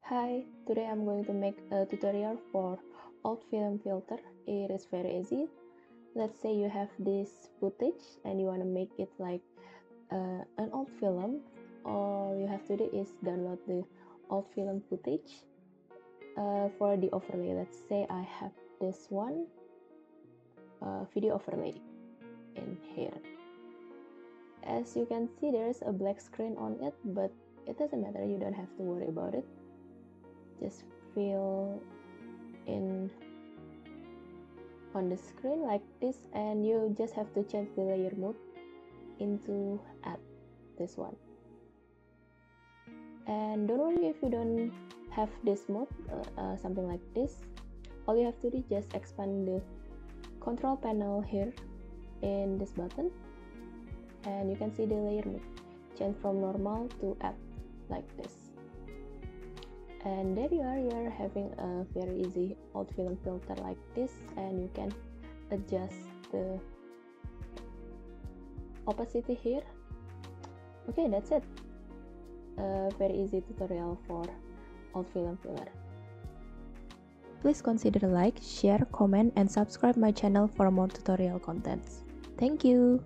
Hi, today I'm going to make a tutorial for old film filter. It is very easy. Let's say you have this footage and you want to make it like an old film. All you have to do is download the old film footage for the overlay. Let's say I have this one video overlay in here. As you can see, there's a black screen on it, but it doesn't matter, you don't have to worry about it. Just fill in on the screen like this, and you just have to change the layer mode into add this one. And don't worry if you don't have this mode, something like this. All you have to do is just expand the control panel here in this button, and you can see the layer mode change from normal to add like this. And there you are having a very easy old film filter like this, and you can adjust the opacity here. Okay, that's it. A very easy tutorial for old film filler. Please consider like, share, comment, and subscribe my channel for more tutorial contents. Thank you.